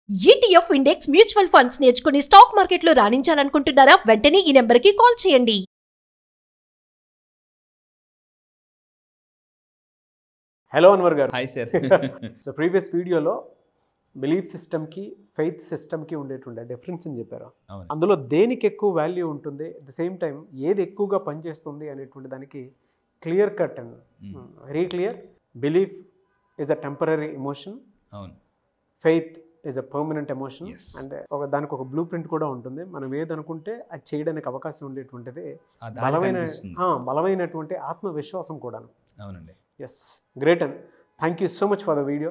ETF index mutual funds నేర్చుకుని stock మార్కెట్లో రాణించాలనుకుంటున్నారా? వెంటనే ఈ నెంబర్కి కాల్ చేయండి. హలో అన్వర్ గారు. Hi sir. సో ప్రీవియస్ వీడియోలో బిలీఫ్ సిస్టమ్కి ఫెయిత్ సిస్టమ్కి ఉండేటువంటి డిఫరెన్స్ అని చెప్పారు. అందులో దేనికి ఎక్కువ వాల్యూ ఉంటుంది, అట్ ద సేమ్ టైం ఏది ఎక్కువగా పనిచేస్తుంది అనేటువంటి దానికి clear cut and very clear. Belief is a temporary emotion, faith is a permanent emotion. అంటే దానికి ఒక బ్లూ ప్రింట్ కూడా ఉంటుంది. మనం ఏదనుకుంటే అది చేయడానికి అవకాశం ఉండేటువంటిది బలమైనటువంటి ఆత్మవిశ్వాసం కూడాను. అవునండి. Yes, great and thank you so much for the video.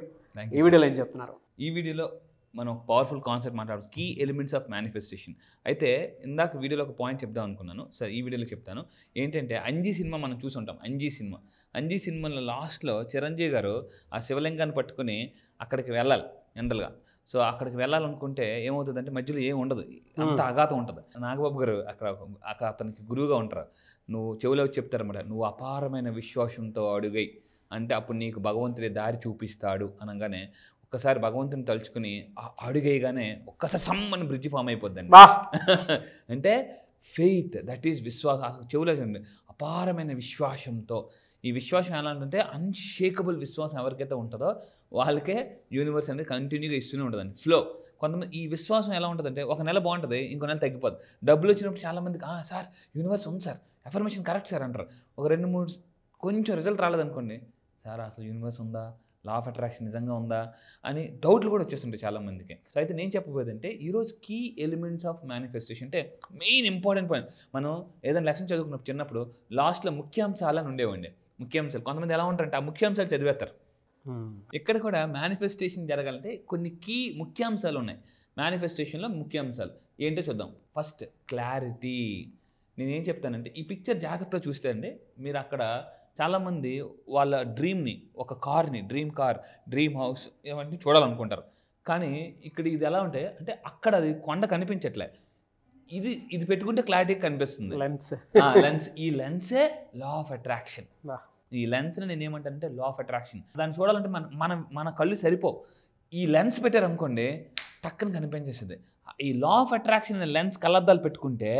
ఈ వీడియోలో ఏం చెప్తున్నారు? ఈ వీడియోలో మనం ఒక పవర్ఫుల్ కాన్సెప్ట్ మాట్లాడుతాం, కీ ఎలిమెంట్స్ ఆఫ్ మేనిఫెస్టేషన్. అయితే ఇందాక వీడియోలో ఒక పాయింట్ చెప్దాం అనుకున్నాను సార్, ఈ వీడియోలో చెప్తాను. ఏంటంటే అంజీ సినిమా మనం చూసుంటాం. అంజీ సినిమాలో లాస్ట్లో చిరంజీవి గారు ఆ శివలింగాన్ని పట్టుకుని అక్కడికి వెళ్ళాలి జనరల్గా. సో అక్కడికి వెళ్ళాలనుకుంటే ఏమవుతుందంటే మధ్యలో ఏం ఉండదు, అంత అఘాతం ఉంటుంది. నాగబాబు గారు అక్కడ అతనికి గురువుగా ఉంటారు. నువ్వు చెవిలో చెప్తారన్నమాట, నువ్వు అపారమైన విశ్వాసంతో అడుగై అంటే అప్పుడు నీకు భగవంతుడే దారి చూపిస్తాడు అనగానే ఒక్కసారి భగవంతుని తలుచుకుని అడుగైగానే ఒక్కసారి సమ్మని బ్రిడ్జ్ ఫామ్ అయిపోద్దండి. అంటే ఫెయిత్, దట్ ఈజ్ విశ్వాసం. చెవులో అపారమైన విశ్వాసంతో, ఈ విశ్వాసం ఎలా అంటే అన్షేకబుల్ విశ్వాసం ఎవరికైతే ఉంటుందో వాళ్ళకే యూనివర్స్ అనేది కంటిన్యూగా ఇస్తూనే ఉంటుందండి, ఫ్లో. కొంతమంది ఈ విశ్వాసం ఎలా ఉంటుందంటే ఒక నెల బాగుంటుంది, ఇంకో నెల తగ్గిపోతుంది. డబ్బులు వచ్చినప్పుడు చాలామందికి సార్ యూనివర్స్ ఉంది సార్, ఎఫర్మేషన్ కరెక్ట్ సార్ అంటారు. ఒక 2-3 కొంచెం రిజల్ట్ రాలేదనుకోండి, సార్ అసలు యూనివర్స్ ఉందా, లా ఆఫ్ అట్రాక్షన్ నిజంగా ఉందా అని డౌట్లు కూడా వచ్చేస్తుంటాయి చాలామందికి. సో అయితే నేను చెప్పబోయేదంటే ఈరోజు కీ ఎలిమెంట్స్ ఆఫ్ మేనిఫెస్టేషన్ అంటే మెయిన్ ఇంపార్టెంట్ పాయింట్. మనం ఏదైనా లెసన్ చదువుకున్నప్పుడు చిన్నప్పుడు లాస్ట్లో ముఖ్యాంశాలను ఉండేవండి. ముఖ్యాంశాలు కొంతమంది ఎలా ఉంటారంటే ఆ ముఖ్యాంశాలు చదివేస్తారు. ఇక్కడ కూడా మేనిఫెస్టేషన్ జరగాలంటే కొన్ని కీ ముఖ్యాంశాలు ఉన్నాయి. మేనిఫెస్టేషన్లో ముఖ్యాంశాలు ఏంటో చూద్దాం. First clarity. నేనేం చెప్తానంటే ఈ పిక్చర్ జాగ్రత్తగా చూస్తే అండి, మీరు అక్కడ చాలామంది వాళ్ళ డ్రీమ్ని, ఒక కార్ని, డ్రీమ్ కార్, డ్రీమ్ హౌస్ ఏమంటే చూడాలనుకుంటారు. కానీ ఇక్కడ ఇది ఎలా ఉంటాయి అంటే అక్కడ అది కొండ కనిపించట్లే, ఇది పెట్టుకుంటే క్లారిటీ కనిపిస్తుంది. లెన్స్. ఈ లెన్సే లా ఆఫ్ అట్రాక్షన్. ఈ లెన్స్ని నేను ఏమంటానంటే లా ఆఫ్ అట్రాక్షన్. దాన్ని చూడాలంటే మన కళ్ళు సరిపోవు. ఈ లెన్స్ పెట్టారనుకోండి టక్కన కనిపించేస్తుంది. ఈ లా ఆఫ్ అట్రాక్షన్ అనే లెన్స్ కళ్ళద్దాలు పెట్టుకుంటే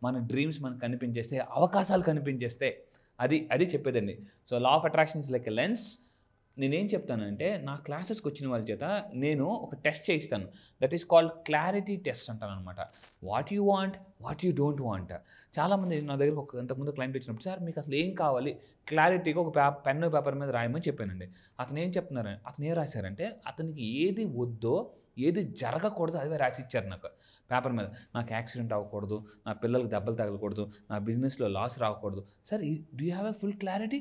మన డ్రీమ్స్ మనకు కనిపించేస్తే, అవకాశాలు కనిపించేస్తే, అది చెప్పేదండి. So law of attraction is like a lens. నేనేం చెప్తానంటే నా క్లాసెస్కి వచ్చిన వాళ్ళ చేత నేను ఒక టెస్ట్ చేయిస్తాను. That is called clarity test అంటాను అనమాట. What you want, what you don't want. చాలామంది నా దగ్గర ఇంతకుముందు క్లయింట్ వచ్చినప్పుడు, సార్ మీకు అసలు ఏం కావాలి క్లారిటీగా ఒక పెన్ను పేపర్ మీద రాయమని చెప్పానండి. అతను ఏం రాశారంటే అతనికి ఏది వద్దో, ఏది జరగకూడదు అదే రాసిచ్చారు నాకు పేపర్ మీద. నాకు యాక్సిడెంట్ అవ్వకూడదు, నా పిల్లలకు దెబ్బలు తగలకూడదు, నా బిజినెస్లో లాస్ రాకూడదు. Sir do you have a full clarity?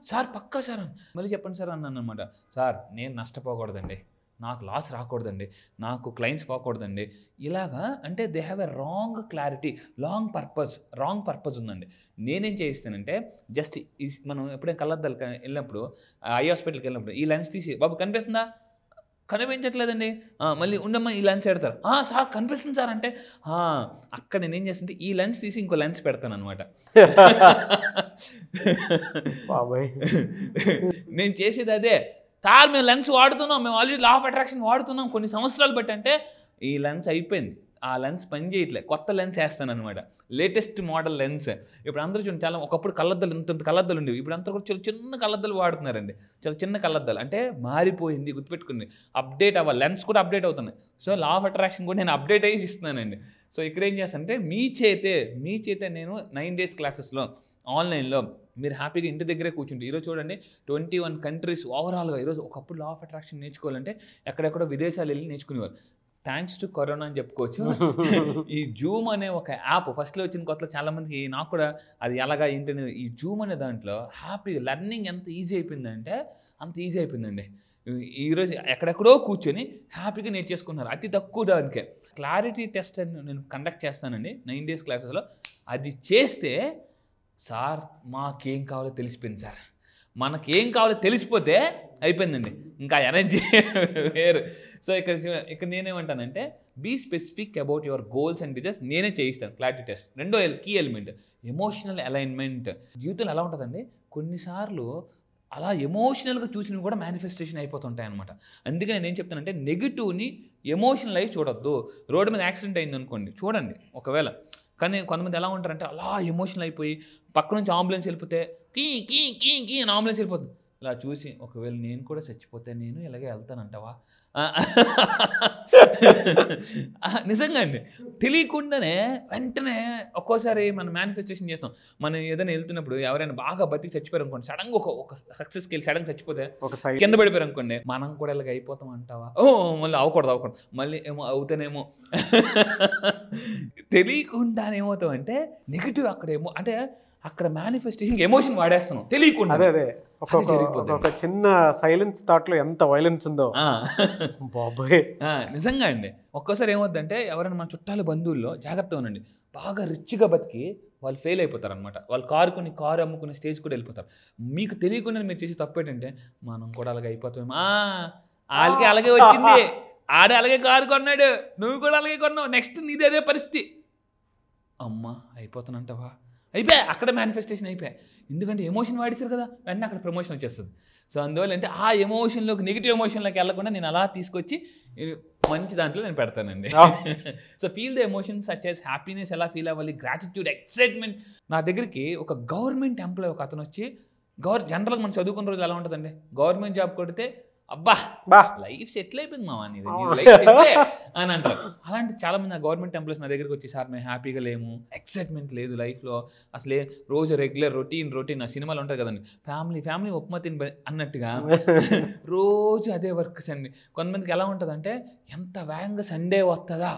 Sir పక్కా సార్ అని మళ్ళీ చెప్పండి సార్ అన్నాను అనమాట. సార్ నేను నష్టపోకూడదండి, నాకు లాస్ రాకూడదండి, నాకు క్లయింట్స్ పోకూడదండి. ఇలాగా అంటే they have a wrong clarity, wrong purpose ఉందండి. నేనేం చేయిస్తానంటే జస్ట్ మనం ఎప్పుడైనా కళ్ళద్దాలు వెళ్ళినప్పుడు, ఐ హాస్పిటల్కి వెళ్ళినప్పుడు ఈ లెన్స్ తీసి, బాబు కనిపిస్తుందా, కనిపించట్లేదండి, మళ్ళీ ఉండమ్మా ఈ లెన్స్ పెడతారు. సార్ కనిపిస్తుంది సార్ అంటే అక్కడ నేనేం చేస్తుంటే ఈ లెన్స్ తీసి ఇంకో లెన్స్ పెడతాను అనమాట. నేను చేసేది అదే. సార్ మేము లెన్స్ వాడుతున్నాం, మేము ఆల్రెడీ లా ఆఫ్ అట్రాక్షన్ వాడుతున్నాం కొన్ని సంవత్సరాలు బట్టి అంటే ఈ లెన్స్ అయిపోయింది, ఆ లెన్స్ పని చేయట్లేదు, కొత్త లెన్స్ వేస్తాను అనమాట. Latest model lens. ఇప్పుడు అందరూ చూడండి, చాలా ఒకప్పుడు కళ్ళద్దాలు ఇంత కళ్ళద్దాలు ఉండేవి, ఇప్పుడు అందరూ కూడా చాలా చిన్న కళ్ళద్దాలు వాడుతున్నారండి. చాలా చిన్న కళ్ళద్దాలు అంటే మారిపోయింది, గుర్తుపెట్టుకుంది. అప్డేట్ అవ్వాలి, లెన్స్ కూడా అప్డేట్ అవుతున్నాయి. సో లా ఆఫ్ అట్రాక్షన్ కూడా నేను అప్డేట్ అయ్యి ఇస్తున్నానండి. సో ఇక్కడ ఏం చేస్తానంటే మీ చేతే నేను 9 days క్లాసెస్లో ఆన్లైన్లో మీరు హ్యాపీగా ఇంటి దగ్గరే కూర్చుంటే, ఈరోజు చూడండి 21 countries ఓవరాల్గా. ఈరోజు ఒకప్పుడు లా ఆఫ్ అట్రాక్షన్ నేర్చుకోవాలంటే ఎక్కడెక్కడో విదేశాలు వెళ్ళి నేర్చుకునేవారు. థ్యాంక్స్ టు కరోనా అని చెప్పుకోవచ్చు. ఈ జూమ్ అనే ఒక యాప్ ఫస్ట్లో వచ్చిన కొత్తలో చాలామందికి, నాకు కూడా అది ఎలాగా ఏంటనే, ఈ జూమ్ అనే దాంట్లో హ్యాపీగా లెర్నింగ్ ఎంత ఈజీ అయిపోయిందంటే అంత ఈజీ అయిపోయిందండి. ఈరోజు ఎక్కడెక్కడో కూర్చొని హ్యాపీగా నేర్చేసుకున్నారు అతి తక్కువ దానికే. క్లారిటీ టెస్ట్ అని నేను కండక్ట్ చేస్తానండి 9 days క్లాసెస్లో. అది చేస్తే సార్ మాకేం కావాలో తెలిసిపోయింది సార్, మనకేం కావాలో తెలిసిపోతే అయిపోయిందండి, ఇంకా ఎనర్జీ వేరు. సో ఇక్కడ నేనేమంటానంటే be specific about your goals and desires. నేనే చేయిస్తాను క్లారిటీ టెస్ట్. రెండో కీ ఎలిమెంట్ ఎమోషనల్ అలైన్మెంట్. జీవితంలో ఎలా ఉంటుందండి, కొన్నిసార్లు అలా ఎమోషనల్గా చూసినవి కూడా మేనిఫెస్టేషన్ అయిపోతుంటాయి అనమాట. అందుకే నేను ఏం చెప్తానంటే నెగిటివ్ని ఎమోషనల్ అయ్యి చూడొద్దు. రోడ్డు మీద యాక్సిడెంట్ అయింది అనుకోండి, చూడండి ఒకవేళ. కానీ కొంతమంది ఎలా ఉంటారంటే అలా ఎమోషనల్ అయిపోయి పక్క నుంచి అంబులెన్స్ వెళ్ళిపోతే కీ కీ కీ కీ అని అంబులెన్స్ వెళ్ళిపోతుంది. ఇలా చూసి ఒకవేళ నేను కూడా చచ్చిపోతే నేను ఇలాగే వెళ్తానంటావా? నిజంగా అండి, తెలియకుండానే వెంటనే ఒక్కోసారి మనం మేనిఫెస్టేషన్ చేస్తాం. మనం ఏదైనా వెళ్తున్నప్పుడు ఎవరైనా బాగా బతికి చచ్చిపోయారు అనుకోండి, సడన్గా ఒక సక్సెస్కి వెళ్ళి సడన్గా చచ్చిపోతే కింద పడిపోయారు అనుకోండి, మనం కూడా ఇలాగ అయిపోతాం అంటావా? మళ్ళీ అవ్వకూడదు మళ్ళీ ఏమో అవుతానేమో. తెలియకుండానే ఏమవుతాం అంటే నెగిటివ్ అక్కడేమో అంటే అక్కడ మేనిఫెస్టేషన్ ఎమోషన్ వాడేస్తున్నాం తెలియకుండా. అదే ఒక చిన్న సైలెన్స్ థాట్ లో ఎంత వైలెన్స్ ఉందో బాబాయ్. నిజంగా అండి, ఒక్కోసారి ఏమవుతుందంటే ఎవరైనా మన చుట్టాల బంధువుల్లో జాగ్రత్తగా ఉండండి, బాగా రిచ్గా బతికి వాళ్ళు ఫెయిల్ అయిపోతారు అనమాట. వాళ్ళు కారు అమ్ముకునే స్టేజ్ కూడా వెళ్ళిపోతారు. మీకు తెలియకుండా మీరు చేసే తప్పు ఏంటంటే మనం కూడా అలాగే అయిపోతాం. వాళ్ళకి అలాగే వచ్చింది, ఆడే అలాగే కారు కొన్నాడు, నువ్వు కూడా అలాగే కొన్నావు, నెక్స్ట్ నీది అదే పరిస్థితి. అమ్మా అయిపోతానంటావా? అయిపోయా, అక్కడ మేనిఫెస్టేషన్ అయిపోయాయి. ఎందుకంటే ఎమోషన్ వాడేశారు కదా, వెంటనే అక్కడ ప్రమోషన్ వచ్చేస్తుంది. సో అందువల్ల అంటే ఆ ఎమోషన్లోకి నెగిటివ్ ఎమోషన్లోకి వెళ్ళకుండా నేను అలా తీసుకొచ్చి మంచి దాంట్లో నేను పెడతానండి. So feel the emotions such as happiness ఎలా ఫీల్ అవ్వాలి, గ్రాటిట్యూడ్, ఎక్సైట్మెంట్. నా దగ్గరికి ఒక గవర్నమెంట్ ఎంప్లాయ్ ఒక అతను వచ్చి, జనరల్గా మనం చదువుకున్న రోజు ఎలా ఉంటుందండి, గవర్నమెంట్ జాబ్ కొడితే అబ్బా లైఫ్ సెటిల్ అయిపోయింది మావా లైఫ్ సెటిల్ అని అంటారు. అలాంటి చాలా మంది ఆ గవర్నమెంట్ ఎంప్లాయీస్ నా దగ్గరికి వచ్చి, సార్ మేము హ్యాపీగా లేము, ఎక్సైట్మెంట్ లేదు లైఫ్లో, అసలే రోజు రెగ్యులర్ రొటీన్ ఆ సినిమాలు ఉంటాయి కదండి, ఫ్యామిలీ ఉప్మా తిని అన్నట్టుగా రోజు అదే వర్క్స్ అండి. కొంతమందికి ఎలా ఉంటుందంటే ఎంత వేగంగా సండే వస్తుందా,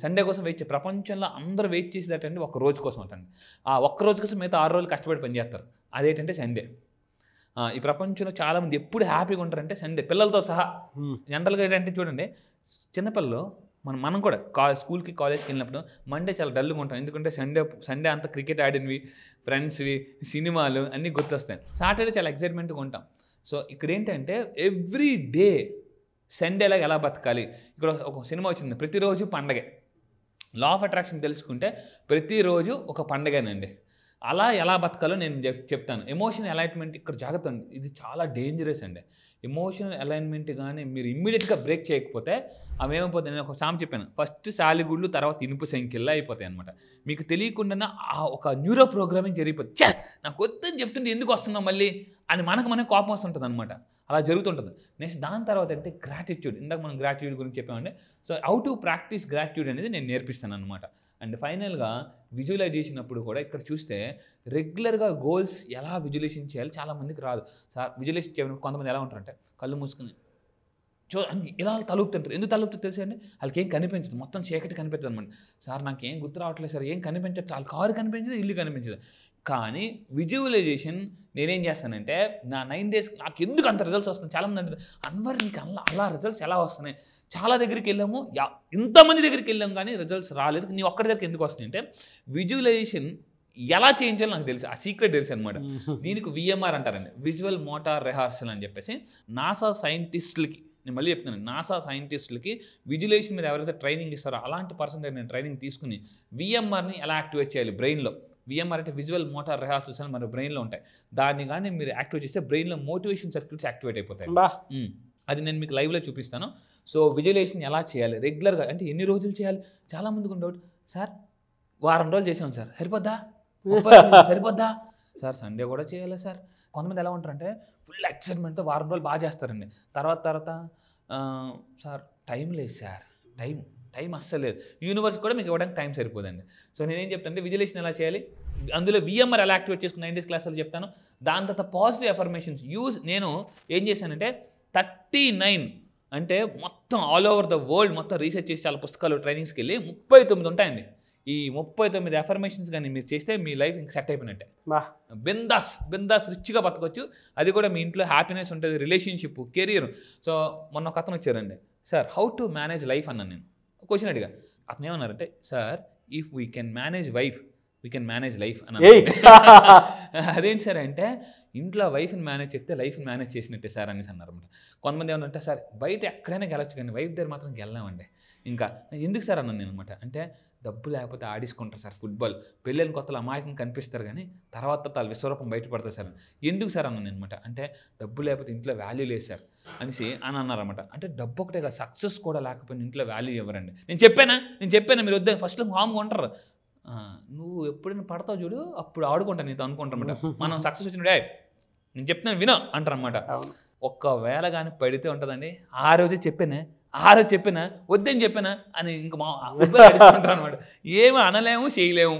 సండే కోసం వెయిట్ చేయాలి. ప్రపంచంలో అందరూ వెయిట్ చేసేటండి ఒక్క రోజు కోసం అంటండి. ఆ ఒక్క రోజు కోసం మిగతా 6 రోజులు కష్టపడి పనిచేస్తారు. అదేంటంటే సండే. ఈ ప్రపంచంలో చాలామంది ఎప్పుడు హ్యాపీగా ఉంటారంటే సండే, పిల్లలతో సహా. జనరల్గా ఏంటంటే చూడండి, చిన్నపిల్లలు మనం కూడా స్కూల్కి కాలేజ్కి వెళ్ళినప్పుడు మండే చాలా డల్గా ఉంటాం. ఎందుకంటే సండే అంతా క్రికెట్ ఆడినవి, ఫ్రెండ్స్వి, సినిమాలు అన్నీ గుర్తొస్తాయి. సాటర్డే చాలా ఎక్సైట్మెంట్గా ఉంటాం. సో ఇక్కడ ఏంటంటే ఎవ్రీ డే సండేలాగా ఎలా బతకాలి. ఇక్కడ ఒక సినిమా వచ్చింది, ప్రతిరోజు పండగే. లా ఆఫ్ అట్రాక్షన్ తెలుసుకుంటే ప్రతిరోజు ఒక పండగేనండి. అలా ఎలా బతకాలో నేను చెప్తాను. ఎమోషనల్ అలైన్మెంట్ ఇక్కడ జాగ్రత్త అండి, ఇది చాలా డేంజరస్ అండి. ఎమోషనల్ అలైన్మెంట్ కానీ మీరు ఇమ్మీడియట్గా బ్రేక్ చేయకపోతే అవి ఏమైపోతాయి, నేను ఒక సామెత చెప్పాను, ఫస్ట్ సాలిగుళ్ళు తర్వాత ఇనుపు సంఖ్యల్లో అయిపోతాయి అనమాట. మీకు తెలియకుండానే ఒక న్యూరో ప్రోగ్రామింగ్ జరిగిపోతుంది. నాకు వద్దని చెప్తుంటే ఎందుకు వస్తున్నాం మళ్ళీ అని మనకు కోపం వస్తుంటుంది అనమాట. అలా జరుగుతుంటుంది. నెక్స్ట్ దాని తర్వాత అంటే గ్రాటిట్యూడ్. ఇందాక మనం గ్రాటిట్యూడ్ గురించి చెప్పామండి. So how to practise gratitude అనేది నేను నేర్పిస్తాను అనమాట. అండ్ ఫైనల్గా విజువలైజేషన్ అప్పుడు కూడా ఇక్కడ చూస్తే రెగ్యులర్గా గోల్స్ ఎలా విజువలైజేషన్ చేయాలి చాలామందికి రాదు. సార్ విజువలైజేషన్ చేయడానికి కొంతమంది ఎలా ఉంటారంటే కళ్ళు మూసుకుని ఇలా తలుపుతుంటారు. ఎందుకు తలుపుతుందో తెలుసా అండి, వాళ్ళకి ఏం కనిపించదు, మొత్తం చీకటి కనిపిస్తుంది అనమాట. సార్ నాకు ఏం గుర్తు రావట్లేదు సార్, ఏం కనిపించదు, వాళ్ళ కారు కనిపించదు, ఇల్లు కనిపించదు. కానీ విజువలైజేషన్ నేనేం చేస్తానంటే నా 9 days నాకు ఎందుకు అంత రిజల్ట్స్ వస్తున్నాయి. చాలామంది అంటారు, అన్వర్ నీకు అలా రిజల్ట్స్ ఎలా వస్తున్నాయి, చాలా దగ్గరికి వెళ్ళాము, ఇంతమంది దగ్గరికి వెళ్ళాము కానీ రిజల్ట్స్ రాలేదు, నీ ఒక్కడి దగ్గరికి ఎందుకు వస్తున్నాయి అంటే విజువలైజేషన్ ఎలా చేయించాలో నాకు తెలుసు, ఆ సీక్రెట్ తెలుసు అనమాట. దీనికి VMR అంటారండి, విజువల్ మోటార్ రిహార్సల్ అని చెప్పేసి. నాసా సైంటిస్టులకి నేను మళ్ళీ చెప్తున్నాను, నాసా సైంటిస్టులకి విజువలైజేషన్ మీద ఎవరైతే ట్రైనింగ్ ఇస్తారో అలాంటి పర్సన్ దగ్గర నేను ట్రైనింగ్ తీసుకుని VMRని ఎలా యాక్టివేట్ చేయాలి బ్రెయిన్లో. VMR అంటే విజువల్ మోటార్ రిహార్సల్స్ అని మన బ్రెయిన్లో ఉంటాయి. దాన్ని కానీ మీరు యాక్టివేట్ చేస్తే బ్రెయిన్లో మోటివేషన్ సర్క్యూట్స్ యాక్టివేట్ అయిపోతాయి. అది నేను మీకు లైవ్లో చూపిస్తాను. సో విజువలైజేషన్ ఎలా చేయాలి రెగ్యులర్గా అంటే ఎన్ని రోజులు చేయాలి, చాలామందికి డౌట్. సార్ వారం రోజులు చేసాం సార్, సరిపోద్దా, సరిపోద్దా సార్, సండే కూడా చేయాలి సార్. కొంతమంది ఎలా ఉంటారంటే ఫుల్ ఎక్సైట్మెంట్తో వారం రోజులు బాగా చేస్తారండి. తర్వాత సార్ టైం లేదు సార్, టైం అస్సలు లేదు, యూనివర్స్ కూడా మీకు ఇవ్వడానికి టైం సరిపోదండి. సో నేనేం చెప్తానంటే విజువలైజేషన్ ఎలా చేయాలి, అందులో VMR ఎలా యాక్టివేట్ చేసుకుని 9 days క్లాసులు చెప్తాను. దాని తర్వాత పాజిటివ్ అఫర్మేషన్స్ నేను ఏం చేశానంటే 39 అంటే మొత్తం ఆల్ ఓవర్ ద వరల్డ్ మొత్తం రీసెర్చ్ చేసి చాలా పుస్తకాలు ట్రైనింగ్స్కి వెళ్ళి 39 ఉంటాయండి. ఈ 39 అఫర్మేషన్స్ కానీ మీరు చేస్తే మీ లైఫ్ ఇంకా సెట్ అయిపోయినట్టే. బిందాస్ రిచ్గా బతకొచ్చు. అది కూడా మీ ఇంట్లో హ్యాపీనెస్ ఉంటుంది, రిలేషన్షిప్, కెరీర్. సో మొన్న ఒక అతను వచ్చారండి, sir how to manage life అన్నాను నేను. క్వశ్చన్ అడిగా, అతను ఏమన్నారంటే sir if we can manage wife we can manage life అన్నారు. అదేంటి సార్ అంటే ఇంట్లో వైఫ్ని మేనేజ్ చేస్తే లైఫ్ని మేనేజ్ చేసినట్టే సార్ అనేసి అన్నారు అనమాట. కొంతమంది ఏమన్నా సార్ బయట ఎక్కడైనా గెలవచ్చు కానీ వైఫ్ దగ్గర మాత్రం గెలలేమండి. ఇంకా ఎందుకు సార్ అన్నాను నేను అనమాట. అంటే డబ్బు లేకపోతే ఆడించుకుంటారు సార్ ఫుట్బాల్, పెళ్ళైన కొత్తలో అమాయకం కనిపిస్తారు కానీ తర్వాత వాళ్ళు విశ్వరూపం బయటపడతారు సార్. ఎందుకు సార్ అన్నాను అనమాట. అంటే డబ్బు లేకపోతే ఇంట్లో వాల్యూ లేదు సార్ అనేసి అని అన్నారన్నమాట. అంటే డబ్బు ఒకటే కాదు, సక్సెస్ కూడా లేకపోయినా ఇంట్లో వాల్యూ ఇవ్వరండి. నేను చెప్పానా మీరు వద్దని ఫస్ట్లో హామ్గా ఉంటారు. నువ్వు ఎప్పుడైనా పడతావు చూడు అప్పుడు ఆడుకుంటాను నీతో అనుకుంటారన్నమాట. మనం సక్సెస్ వచ్చినప్పుడే నేను చెప్తాను వినో అంటారనమాట. ఒక్కవేళ కానీ పడితే ఉంటుందండి, ఆ రోజు చెప్పానా వద్దని చెప్పానా అని ఇంకా మా ఫుట్బాల్ ఆడిస్తుంటారు అనమాట. ఏమీ అనలేము చేయలేము.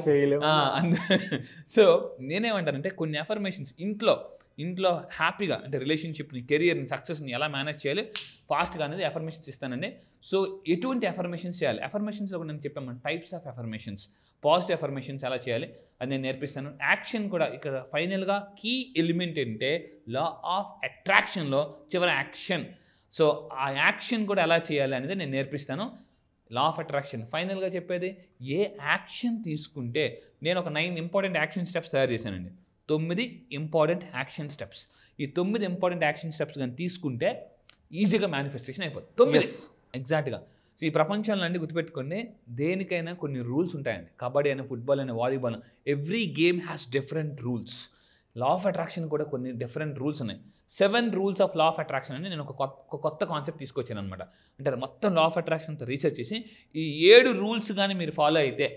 సో నేనేమంటానంటే కొన్ని అఫర్మేషన్స్ ఇంట్లో హ్యాపీగా అంటే రిలేషన్షిప్ని, కెరియర్ని, సక్సెస్ని ఎలా మేనేజ్ చేయాలి ఫాస్ట్గా అనేది అఫర్మేషన్స్ ఇస్తానండి. సో ఎటువంటి అఫర్మేషన్స్ చేయాలి, అఫర్మేషన్స్లో కూడా నేను చెప్పాను types of affirmations, positive affirmations ఎలా చేయాలి అది నేను నేర్పిస్తాను. యాక్షన్ కూడా ఇక్కడ ఫైనల్గా కీ ఎలిమెంట్ ఏంటంటే లా ఆఫ్ అట్రాక్షన్లో చివరి యాక్షన్. సో ఆ యాక్షన్ కూడా ఎలా చేయాలి అనేది నేను నేర్పిస్తాను. లా ఆఫ్ అట్రాక్షన్ ఫైనల్గా చెప్పేది ఏ యాక్షన్ తీసుకుంటే నేను ఒక 9 ఇంపార్టెంట్ యాక్షన్ స్టెప్స్ తయారు చేశానండి. 9 ఇంపార్టెంట్ యాక్షన్ స్టెప్స్. ఈ 9 ఇంపార్టెంట్ యాక్షన్ స్టెప్స్ కానీ తీసుకుంటే ఈజీగా మేనిఫెస్టేషన్ అయిపోతుంది. 9 ఎగ్జాక్ట్గా. సో ఈ ప్రపంచంలో అండి గుర్తుపెట్టుకోండి, దేనికైనా కొన్ని రూల్స్ ఉంటాయండి. కబడ్డీ అయినా, ఫుట్బాల్ అయినా, volleyball, every game has different rules. Law of attraction కూడా కొన్ని డిఫరెంట్ రూల్స్ ఉన్నాయి. 7 rules of law of attraction అని నేను ఒక కొత్త కాన్సెప్ట్ తీసుకొచ్చాను అనమాట. అంటే మొత్తం లా ఆఫ్ అట్రాక్షన్తో రీసెర్చ్ చేసి ఈ 7 రూల్స్ కానీ మీరు ఫాలో అయితే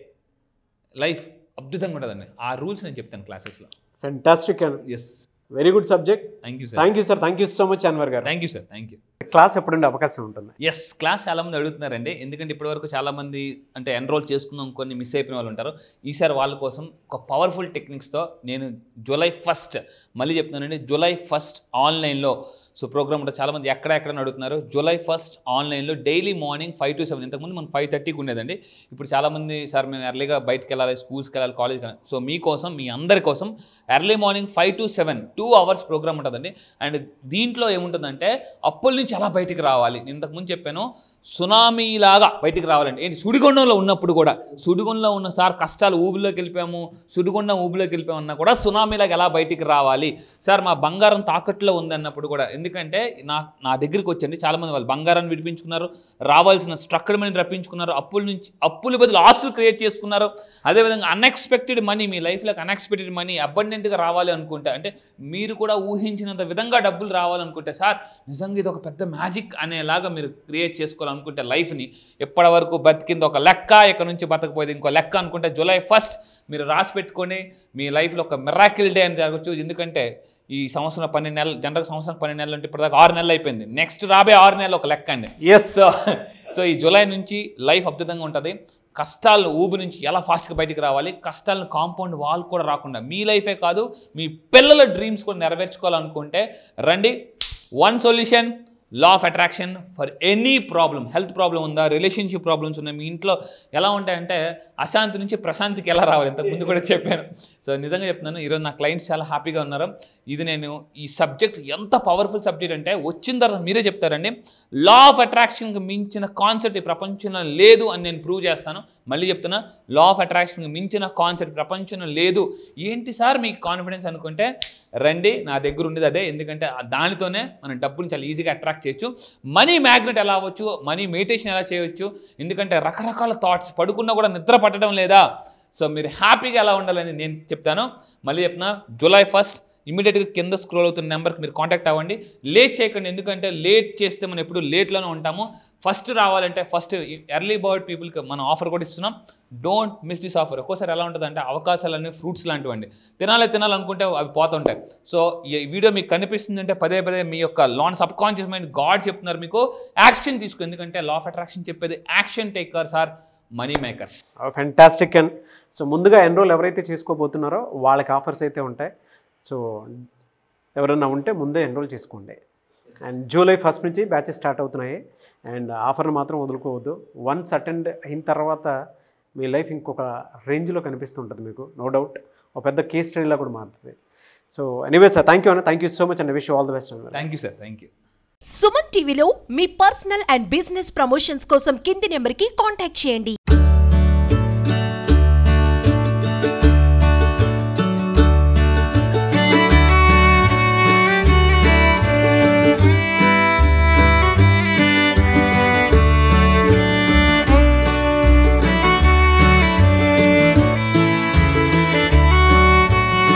లైఫ్ అద్భుతంగా ఉంటుందండి. ఆ రూల్స్ నేను చెప్తాను క్లాసెస్లో. Fantastic and yes, very good subject. Thank you sir. Thank you so much Anwar garu. Thank you sir. Thank you. Class ఎప్పుడుండే అవకాశం ఉంటుంది? ఎస్, క్లాస్ చాలామంది అడుగుతున్నారండి. ఎందుకంటే ఇప్పటివరకు చాలామంది అంటే ఎన్రోల్ చేసుకుందాం కొన్ని మిస్ అయిపోయిన వాళ్ళు ఉంటారు. ఈసారి వాళ్ళ కోసం ఒక పవర్ఫుల్ టెక్నిక్స్తో నేను July 1st మళ్ళీ చెప్తున్నానండి, July 1st ఆన్లైన్లో సో ప్రోగ్రామ్ ఉంటుంది. చాలామంది ఎక్కడ అడుగుతున్నారు. July 1st ఆన్లైన్లో డైలీ మార్నింగ్ 5 to 7. ఇంతకుముందు మనం 5:30కి ఉండేదండి. ఇప్పుడు చాలామంది సార్ మేము ఎర్లీగా బయటకు వెళ్ళాలి, స్కూల్స్కి వెళ్ళాలి, కాలేజ్కి వెళ్ళాలి. సో మీకోసం, మీ అందరి కోసం early morning 5 to 7 2 hours program ఉంటుందండి. అండ్ దీంట్లో ఏముంటుందంటే అప్పుల నుంచి ఎలా బయటికి రావాలి. నేను ఇంతకుముందు చెప్పాను సునామీలాగా బయటికి రావాలండి. ఏంటి, సుడిగుండంలో ఉన్నప్పుడు కూడా, సుడిగుండంలో ఉన్న సార్ కష్టాలు ఊబిలోకి వెళ్ళిపోయాము, సుడిగుండం ఊబిలోకి వెళ్ళిపోయామన్నా కూడా సునామీలాగా ఎలా బయటికి రావాలి సార్, మా బంగారం తాకట్లో ఉందన్నప్పుడు కూడా. ఎందుకంటే నా దగ్గరికి వచ్చండి చాలామంది వాళ్ళు బంగారాన్ని విడిపించుకున్నారు, రావాల్సిన స్ట్రక్చర్ మనీ రప్పించుకున్నారు, అప్పుల బదులు ఆస్తులు క్రియేట్ చేసుకున్నారు. అదేవిధంగా అన్ఎక్స్పెక్టెడ్ మనీ, మీ లైఫ్లోకి అన్ఎక్స్పెక్టెడ్ మనీ అబండెంట్గా రావాలి అనుకుంటే, అంటే మీరు కూడా ఊహించినంత విధంగా డబ్బులు రావాలనుకుంటే సార్ నిజంగా ఇది ఒక పెద్ద మ్యాజిక్ అనేలాగా మీరు క్రియేట్ చేసుకోవాలి అనుకుంటే లైఫ్ని, ఎప్పటి వరకు బతికింది ఒక లెక్క, ఇక్కడ నుంచి బతకపోయేది ఇంకో లెక్క అనుకుంటే July 1st మీరు రాసి పెట్టుకొని మీ లైఫ్లో ఒక మిరాకిల్ డే అని జరగచ్చు. ఎందుకంటే ఈ సంవత్సరం 12 నెలలు, జనరల్ సంవత్సరం 12 నెలలు అంటే ఇప్పటిదాకా 6 నెలలు అయిపోయింది. నెక్స్ట్ రాబోయే 6 నెలలు ఒక లెక్క అండి. సో ఈ జూలై నుంచి లైఫ్ అద్భుతంగా ఉంటుంది. కష్టాలు ఊబి నుంచి ఎలా ఫాస్ట్గా బయటికి రావాలి, కష్టాలను కాంపౌండ్ వాల్ కూడా రాకుండా మీ లైఫే కాదు మీ పిల్లల డ్రీమ్స్ కూడా నెరవేర్చుకోవాలనుకుంటే రండి. One solution, law of attraction for any problem. Health problem ఉందా, రిలేషన్షిప్ ప్రాబ్లమ్స్ ఉన్నాయి, మీ ఇంట్లో ఎలా ఉంటాయంటే అశాంతి నుంచి ప్రశాంతికి ఎలా రావాలి, ఇంతకుముందు కూడా చెప్పాను. సో నిజంగా చెప్తున్నాను, ఈరోజు నా క్లయింట్స్ చాలా హ్యాపీగా ఉన్నారు. ఇది నేను ఈ సబ్జెక్ట్ ఎంత పవర్ఫుల్ సబ్జెక్ట్ అంటే వచ్చిన తర్వాత మీరే చెప్తారండి, లా ఆఫ్ అట్రాక్షన్కి మించిన కాన్సెప్ట్ ఈ ప్రపంచంలో లేదు అని నేను ప్రూవ్ చేస్తాను. మళ్ళీ చెప్తున్నా, లా ఆఫ్ అట్రాక్షన్కి మించిన కాన్సెప్ట్ ప్రపంచంలో లేదు. ఏంటి సార్ మీకు కాన్ఫిడెన్స్ అనుకుంటే రండి, నా దగ్గర ఉండేది అదే. ఎందుకంటే దానితోనే మనం డబ్బుని చాలా ఈజీగా అట్రాక్ట్ చేయొచ్చు. మనీ మ్యాగ్నెట్ ఎలా అవ్వచ్చు, మనీ మెడిటేషన్ ఎలా చేయవచ్చు. ఎందుకంటే రకరకాల థాట్స్, పడుకున్నా కూడా నిద్ర పట్టడం లేదా. సో మీరు హ్యాపీగా ఎలా ఉండాలని నేను చెప్తాను. మళ్ళీ చెప్తున్నా, July 1st ఇమీడియట్గా కింద స్క్రోల్ అవుతున్న నెంబర్కి మీరు కాంటాక్ట్ అవ్వండి. లేట్ చేయకండి, ఎందుకంటే లేట్ చేస్తే మనం ఎప్పుడు లేట్లోనే ఉంటాము. ఫస్ట్ రావాలంటే ఫస్ట్ ఎర్లీ బర్డ్ పీపుల్కి మనం ఆఫర్ కూడా ఇస్తున్నాం. Don't miss this offer. ఒక్కోసారి ఎలా ఉంటుందంటే అవకాశాలన్నీ ఫ్రూట్స్ లాంటివండి, తినాలనుకుంటే అవి పోతుంటాయి. సో ఈ వీడియో మీకు కనిపిస్తుందంటే పదే మీ యొక్క సబ్ కాన్షియస్ మైండ్ గాడ్ చెప్తున్నారు మీకు యాక్షన్ తీసుకో. ఎందుకంటే లా ఆఫ్ అట్రాక్షన్ చెప్పేది action takers are money makers. Fantastic. And so ముందుగా ఎన్రోల్ ఎవరైతే చేసుకోబోతున్నారో వాళ్ళకి ఆఫర్స్ అయితే ఉంటాయి. సో ఎవరైనా ఉంటే ముందే ఎన్రోల్ చేసుకోండి. అండ్ July 1st నుంచి బ్యాచెస్ స్టార్ట్ అవుతున్నాయి. అండ్ ఆఫర్ని మాత్రం వదులుకోవద్దు. వన్స్ అటెండ్ అయిన తర్వాత మీ లైఫ్ ఇంకొక రేంజ్లో కనిపిస్తుంటుంది మీకు, నో డౌట్. ఒక పెద్ద కేస్ స్టడీలా కూడా మారుతుంది. So anyway sir, thank you అన్న, thank you so much and wish all the best. Thank you sir, thank you. Suman టీవీలో మీ పర్సనల్ అండ్ బిజినెస్ ప్రమోషన్స్ కోసం కింది నెంబర్కి కాంటాక్ట్ చేయండి.